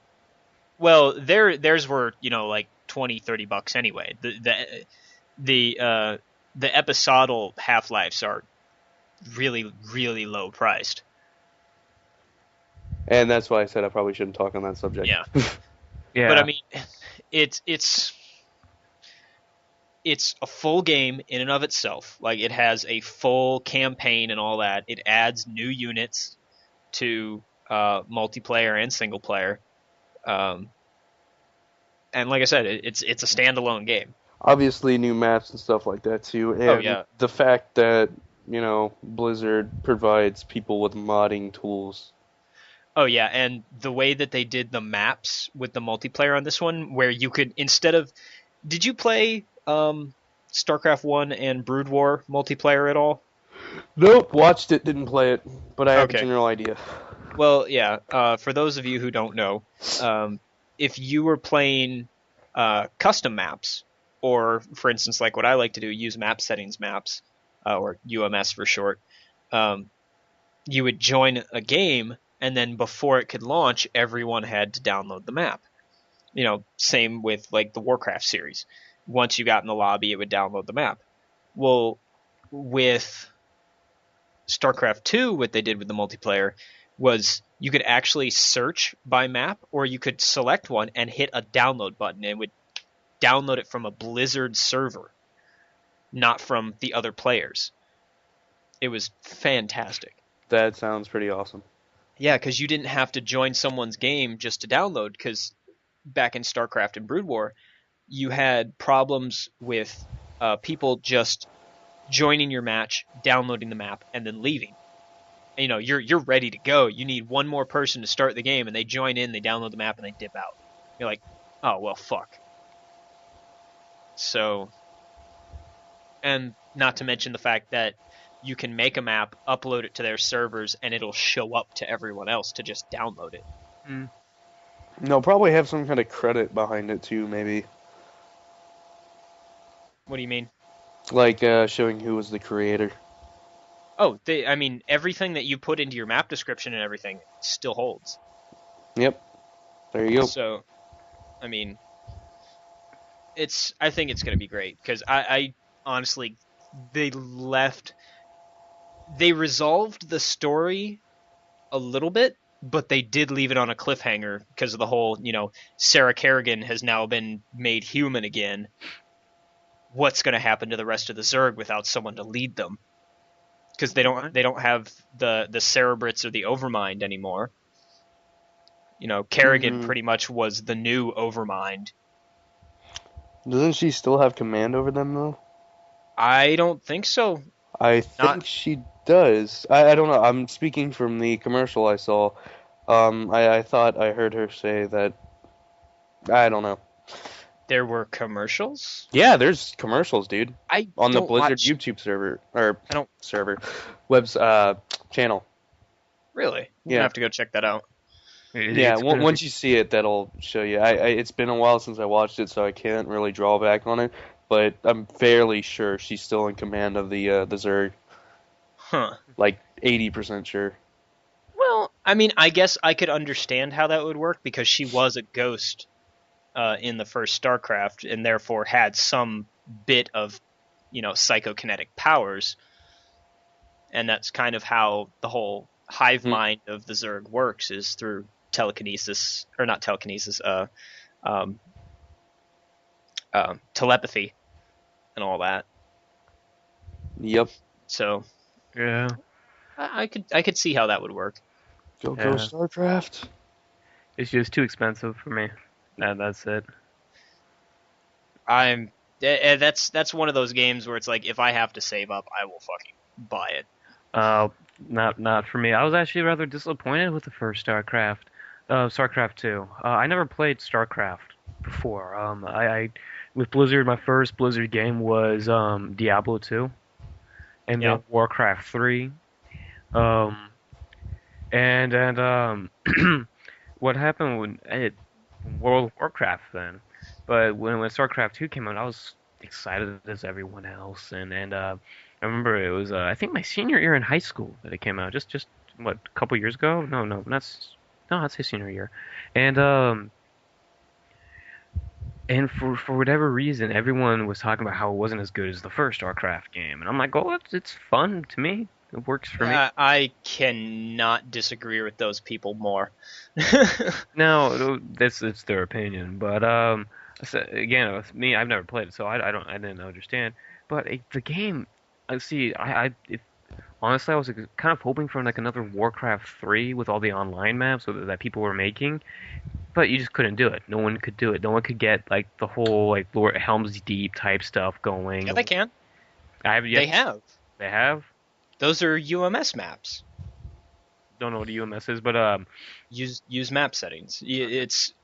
Well, theirs were like 20, $30 anyway. The episodal Half Lives are really really low priced. And that's why I said I probably shouldn't talk on that subject. Yeah, but I yeah. mean, it's it's a full game in and of itself. Like it has a full campaign and all that. It adds new units to multiplayer and single player. Um, and like I said, it's a standalone game. Obviously, new maps and stuff like that too. Oh And yeah, the fact that, Blizzard provides people with modding tools. oh yeah, and the way that they did the maps with the multiplayer on this one, where you could instead of, did you play StarCraft One and Brood War multiplayer at all? Nope, watched it, didn't play it, but I have a Okay, general idea. well yeah. For those of you who don't know, if you were playing custom maps, or for instance, like what I like to do, use map settings maps, or UMS for short. Um, you would join a game, and then before it could launch, everyone had to download the map. Same with like the Warcraft series. Once you got in the lobby, it would download the map. Well, with StarCraft 2, what they did with the multiplayer was you could actually search by map, or you could select one and hit a download button, and it would download it from a Blizzard server, not from the other players. It was fantastic. That sounds pretty awesome. Yeah, because you didn't have to join someone's game just to download, because back in StarCraft and Brood War, you had problems with people just joining your match, downloading the map, and then leaving. You're ready to go. You need one more person to start the game, and they join in, they download the map, and they dip out. You're like, oh well, fuck. So, and not to mention the fact that you can make a map, upload it to their servers, and it'll show up to everyone else to just download it. Mm. They'll probably have some kind of credit behind it too, maybe. What do you mean? Like showing who was the creator. Oh, everything that you put into your map description and everything still holds. Yep. There you go. So, I think it's going to be great, because I honestly, they resolved the story a little bit, but they did leave it on a cliffhanger because of the whole, Sarah Kerrigan has now been made human again. What's going to happen to the rest of the Zerg without someone to lead them? Because they don't have the Cerebrits or the Overmind anymore. Kerrigan pretty much was the new Overmind. Doesn't she still have command over them though? I don't think so. I think she does. I don't know. I'm speaking from the commercial I saw. I thought I heard her say that. I don't know. There were commercials? Yeah, there's commercials, dude. On the don't Blizzard watch... YouTube server or I don't server, webs channel. Really? Yeah. I have to go check that out. Yeah, once you see it, that'll show you. It's been a while since I watched it, so I can't really draw back on it. But I'm fairly sure she's still in command of the Zerg. Huh. Like 80% sure. Well, I guess I could understand how that would work, because she was a ghost in the first StarCraft, and therefore had some bit of, psychokinetic powers. And that's kind of how the whole hive mind of the Zerg works, is through telekinesis, or not telekinesis, telepathy and all that. Yep. So Yeah. I could see how that would work. Go StarCraft. It's just too expensive for me. That's it. That's one of those games where it's like, if I have to save up, I will fucking buy it. Not for me. I was actually rather disappointed with the first StarCraft. StarCraft 2. I never played StarCraft before. I with Blizzard, my first Blizzard game was Diablo 2, and then Warcraft 3. And what happened when World of Warcraft then? But when StarCraft 2 came out, I was excited as everyone else, and I remember it was I think my senior year in high school that it came out. Just what, a couple years ago? No, I'd say senior year, and for whatever reason, everyone was talking about how it wasn't as good as the first StarCraft game, and I'm like, oh, it's fun to me. It works for me. I cannot disagree with those people more. No, it's their opinion, but again, with me, I've never played it, so I didn't understand. But the game, honestly, I was kind of hoping for like another Warcraft 3 with all the online maps that people were making, but you just couldn't do it. No one could do it. No one could get like the whole like Lord Helm's Deep type stuff going. Yeah, they can. They have. They have. Those are UMS maps. Don't know what a UMS is, but use map settings. It's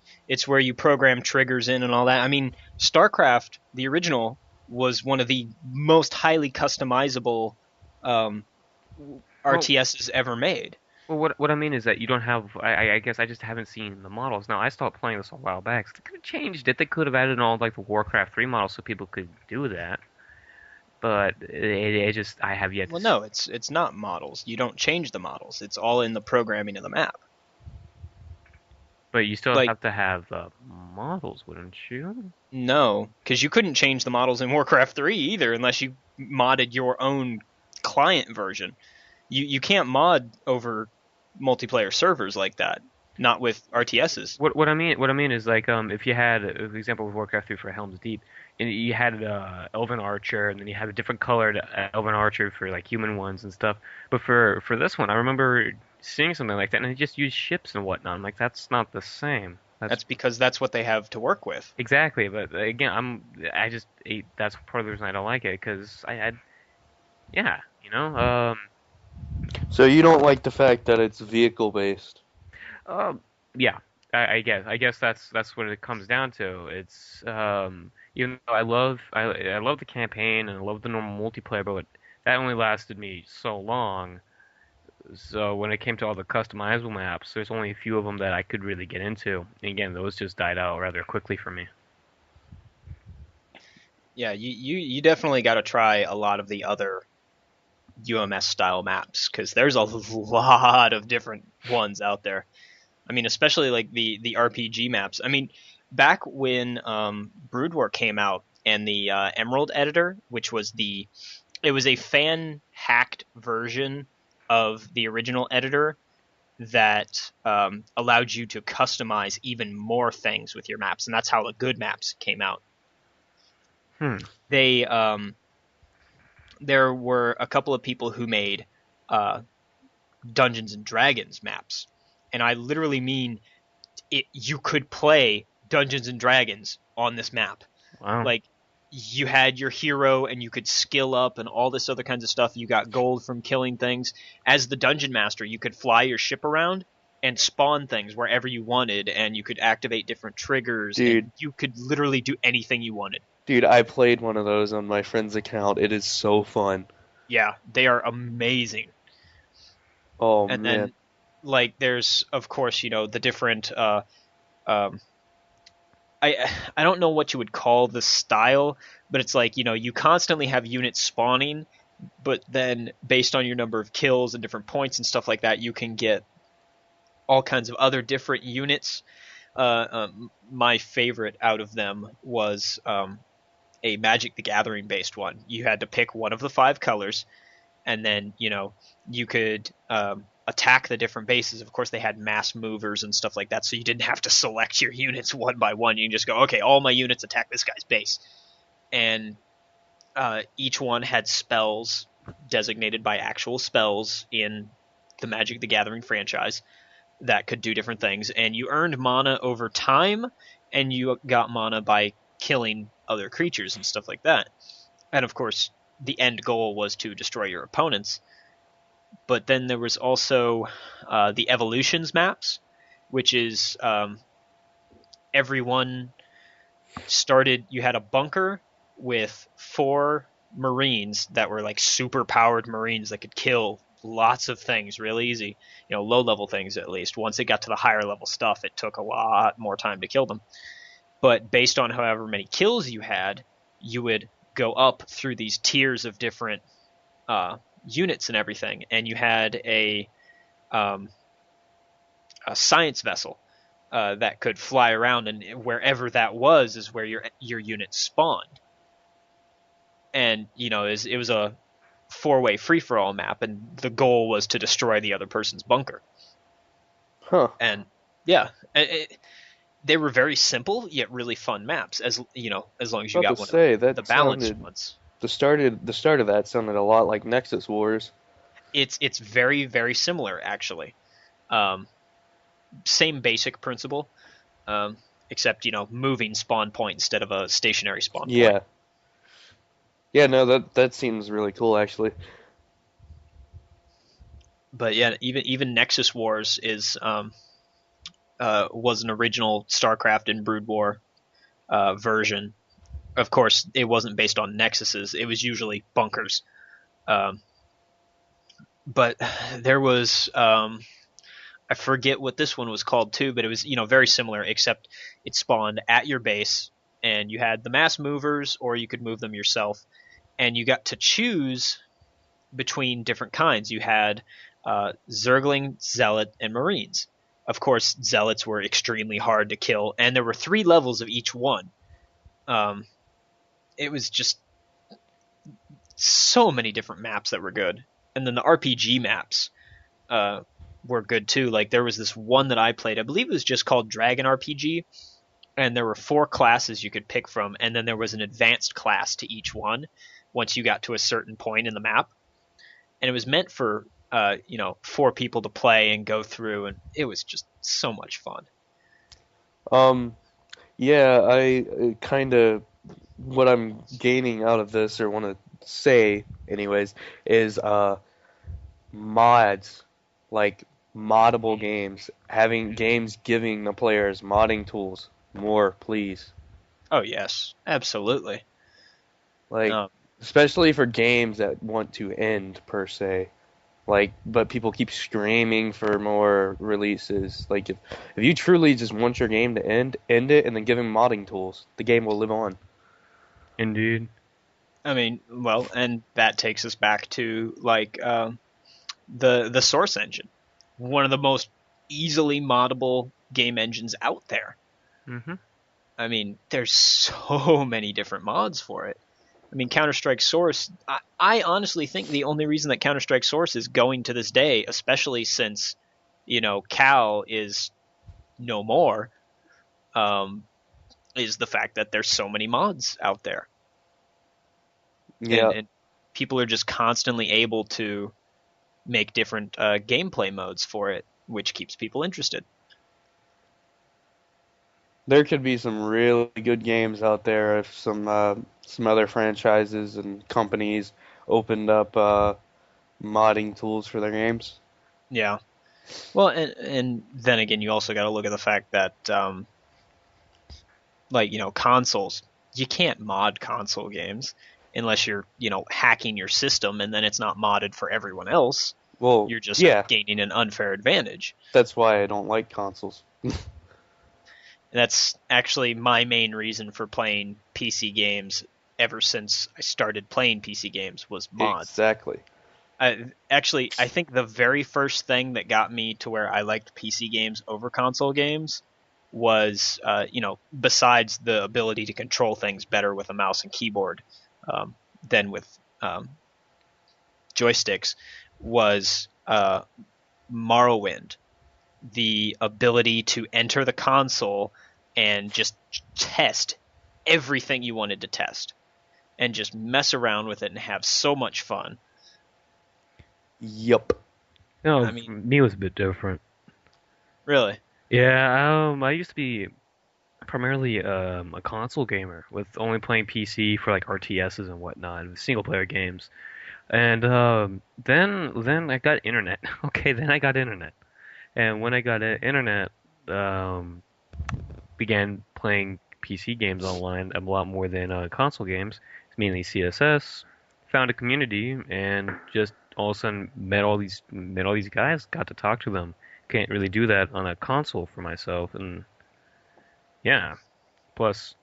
where you program triggers in and all that. StarCraft, the original, was one of the most highly customizable RTSs ever made. Well, what I mean is that you don't have. I guess I just haven't seen the models. Now I stopped playing this a while back. So they could have changed it. They could have added all like the Warcraft 3 models so people could do that. But it just I have yet to Well, see. no, it's not models. You don't change the models. It's all in the programming of the map. But you still Like, have to have the models, wouldn't you? no, because you couldn't change the models in Warcraft 3 either unless you modded your own client version. You can't mod over multiplayer servers like that. Not with RTSs. What I mean is like if you had for example with Warcraft 3 for Helm's Deep, and you had Elven Archer, and then you had a different colored Elven Archer for like human ones and stuff. But for this one, I remember seeing something like that, and they just used ships and whatnot. I'm like, that's not the same. That's That's because that's what they have to work with. exactly. But again, that's part of the reason I don't like it because yeah, you know, So you don't like the fact that it's vehicle based? Um, yeah, I guess that's what it comes down to. It's even though I love the campaign and I love the normal multiplayer, but that only lasted me so long. So when it came to all the customizable maps, there's only a few of them that I could really get into. And again, those just died out rather quickly for me. Yeah, you definitely got to try a lot of the other UMS style maps because there's a lot of different ones out there. I mean, especially like the RPG maps. I mean, back when Brood War came out and the Emerald editor, which was it was a fan hacked version of the original editor that allowed you to customize even more things with your maps, and that's how the good maps came out. Hmm. They There were a couple of people who made uh, Dungeons and Dragons maps, and I literally mean you could play Dungeons and Dragons on this map. Wow. Like, you had your hero and you could skill up and all this other kinds of stuff. You got gold from killing things. As the dungeon master, you could fly your ship around and spawn things wherever you wanted, and you could activate different triggers, and Dude, you could literally do anything you wanted. dude, I played one of those on my friend's account. It is so fun. Yeah, they are amazing. Oh And man. then, like, there's of course, the different um, I don't know what you would call the style, but it's like, you constantly have units spawning, but then based on your number of kills and different points and stuff like that, you can get all kinds of other different units. My favorite out of them was a Magic the Gathering based one. You had to pick one of the five colors, and then you could attack the different bases. Of course, they had mass movers and stuff like that, so you didn't have to select your units one by one. You can just go, okay, all my units attack this guy's base, and each one had spells designated by actual spells in the Magic the Gathering franchise that could do different things, and you earned mana over time, and you got mana by killing other creatures and stuff like that. And of course, the end goal was to destroy your opponents. But then there was also the evolutions maps, which is everyone started. You had a bunker with four Marines that were like super powered Marines that could kill lots of things real easy. Low level things at least. Once it got to the higher level stuff, it took a lot more time to kill them. But based on however many kills you had, you would go up through these tiers of different units and everything, and you had um, a science vessel that could fly around, and wherever that was is where your unit spawned. And it was a four-way free-for-all map, and the goal was to destroy the other person's bunker. Huh. And yeah, they were very simple yet really fun maps. As long as you About to got one of say the that balanced sounded ones. the start of that sounded a lot like Nexus Wars. It's very very similar actually. Um, Same basic principle, except moving spawn point instead of a stationary spawn point. Yeah. Yeah, no, that seems really cool actually. But yeah, even Nexus Wars is was an original StarCraft and Brood War version. Of course, it wasn't based on nexuses; it was usually bunkers. Um, but there was I forget what this one was called too, but it was very similar, except it spawned at your base, and you had the mass movers, or you could move them yourself, and you got to choose between different kinds. You had Zergling, Zealot, and Marines. Of course, Zealots were extremely hard to kill, and there were 3 levels of each one. It was just so many different maps that were good, and then the RPG maps were good too. Like there was this one that I played, I believe it was just called Dragon RPG, and there were 4 classes you could pick from, and then there was an advanced class to each one once you got to a certain point in the map, and it was meant for 4 people to play and go through, and it was just so much fun. Yeah, I kind of what I'm gaining out of this, or want to say, anyways, is mods, like moddable games, having games giving the players modding tools. More, please. Oh yes, absolutely. Like, Um, especially for games that want to end per se. Like, but people keep screaming for more releases. Like, if you truly just want your game to end it, and then give them modding tools. The game will live on. Indeed. I mean, well, and that takes us back to like the Source engine, one of the most easily moddable game engines out there. Hmm. I mean, there's so many different mods for it. I mean, Counter-Strike Source, I honestly think the only reason that Counter-Strike Source is going to this day, especially since, Cal is no more, is the fact that there's so many mods out there. Yeah, And people are just constantly able to make different gameplay modes for it, which keeps people interested. there could be some really good games out there if some other franchises and companies opened up modding tools for their games. Yeah. Well, and then again, you also got to look at the fact that, consoles, you can't mod console games unless you're, hacking your system, and then it's not modded for everyone else. Well, You're just yeah, gaining an unfair advantage. that's why I don't like consoles. That's actually my main reason for playing PC games ever since I started playing PC games was mods. Exactly. I think the very first thing that got me to where I liked PC games over console games was, besides the ability to control things better with a mouse and keyboard than with joysticks, was Morrowind. The ability to enter the console and just test everything you wanted to test and just mess around with it and have so much fun. Yup. No, I mean, for me it was a bit different. really. Yeah, I used to be primarily a console gamer with only playing PC for like RTSs and whatnot, single player games. And then I got internet. Okay, then I got internet. And when I got internet, um, began playing PC games online a lot more than console games. It's mainly CSS. Found a community and just all of a sudden met all these guys. Got to talk to them. Can't really do that on a console for myself, and yeah. Plus,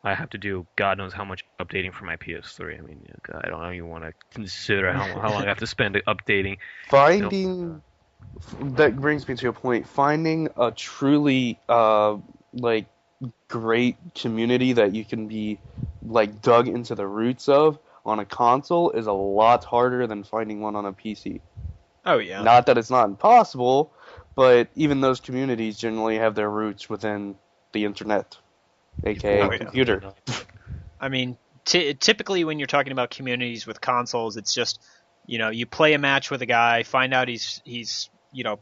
I have to do God knows how much updating for my PS3. I mean, God, I don't even want to consider how long I have to spend updating. Finding that brings me to a point. Finding a truly like great community that you can be like dug into the roots of on a console is a lot harder than finding one on a PC. Oh yeah. Not that it's not impossible, but even those communities generally have their roots within the internet, aka Oh, yeah. computer. I mean, typically when you're talking about communities with consoles, it's just, you play a match with a guy, find out he's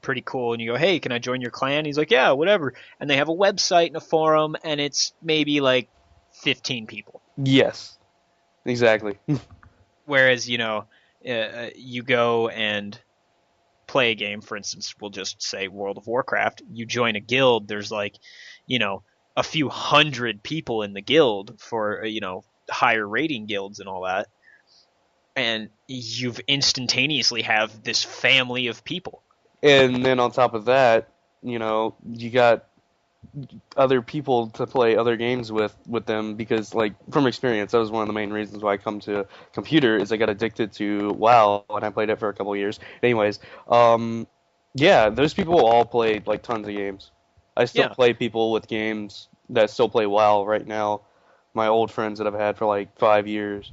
pretty cool, and you go, hey, can I join your clan? He's like, yeah, whatever. And they have a website and a forum, and it's maybe like 15 people. Yes, exactly. Whereas, you go and play a game, for instance, we'll just say World of Warcraft, you join a guild, there's like, a few hundred people in the guild for, higher rating guilds and all that. And you've instantaneously have this family of people. And then on top of that, you got other people to play other games with them because like from experience that was one of the main reasons why I come to computer is I got addicted to WoW and I played it for a couple of years. Anyways, yeah, those people all played like tons of games. I still Yeah, play people with games that still play WoW right now. My old friends that I've had for like 5 years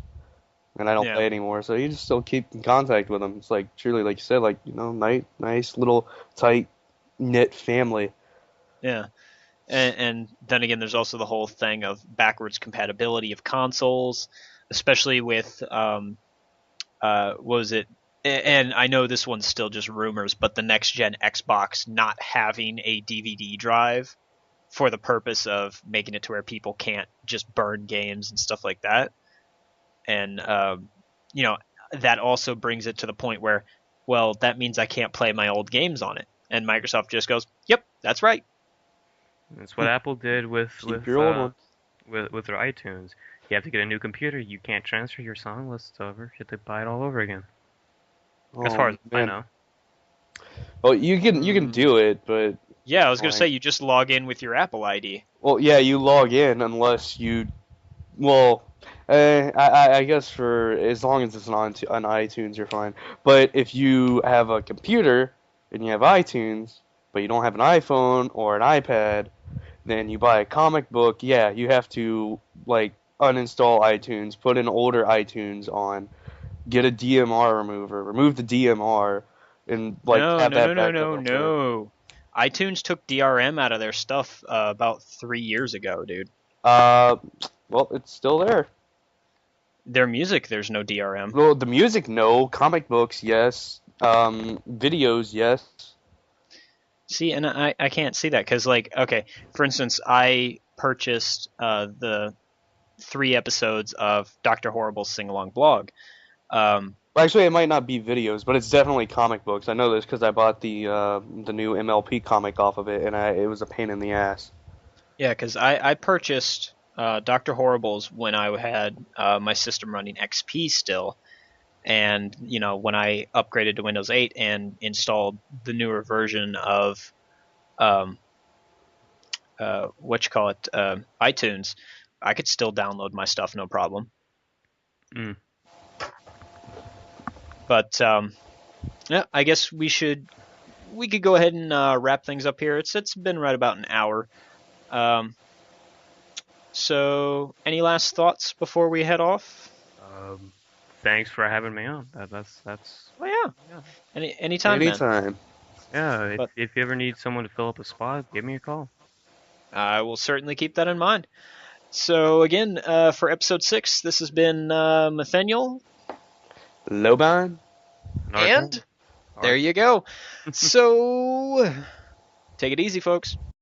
and I don't yeah, play anymore. So you just still keep in contact with them. It's like truly like you said, like nice little tight knit family. yeah. And then again, there's also the whole thing of backwards compatibility of consoles, especially with what was it? And I know this one's still just rumors, but the next gen Xbox not having a DVD drive for the purpose of making it to where people can't just burn games and stuff like that. And you know that also brings it to the point where, well, that means I can't play my old games on it. And Microsoft just goes, "Yep, that's right." That's what Apple did Keep your old one. with their iTunes. You have to get a new computer. You can't transfer your song list over. You have to buy it all over again. As far Oh as I man. know. Well, you can do it, but Yeah, I was gonna say like, you just log in with your Apple ID. well, yeah, you log in unless you, well, I guess for as long as it's on iTunes, you're fine. But if you have a computer and you have iTunes, but you don't have an iPhone or an iPad, then you buy a comic book. Yeah, you have to like uninstall iTunes, put an older iTunes on, get a DMR remover, remove the DMR, and like No, have no, that no, no, backed up no, elsewhere. no. iTunes took DRM out of their stuff about 3 years ago, dude. Uh, well, it's still there. Their music, there's no DRM. Well, the music, no. Comic books, yes. Videos, yes. See, and I can't see that because, like, okay, for instance, I purchased the 3 episodes of Doctor Horrible's sing along blog. Um, Actually, it might not be videos, but it's definitely comic books. I know this because I bought the new MLP comic off of it, and it was a pain in the ass. yeah, because I purchased Doctor Horrible's when I had my system running XP still, and when I upgraded to Windows 8 and installed the newer version of um, what you call it, iTunes, I could still download my stuff no problem. Mm. But yeah, I guess we could go ahead and wrap things up here. It's been right about an hour. Um, so any last thoughts before we head off? Um, Thanks for having me on. That's Oh yeah, yeah. anytime, man. Anytime. Yeah, But if you ever need someone to fill up a spot, give me a call. I will certainly keep that in mind. So again, for episode 6, this has been Nathaniel, Lobine? and there you go. So take it easy, folks.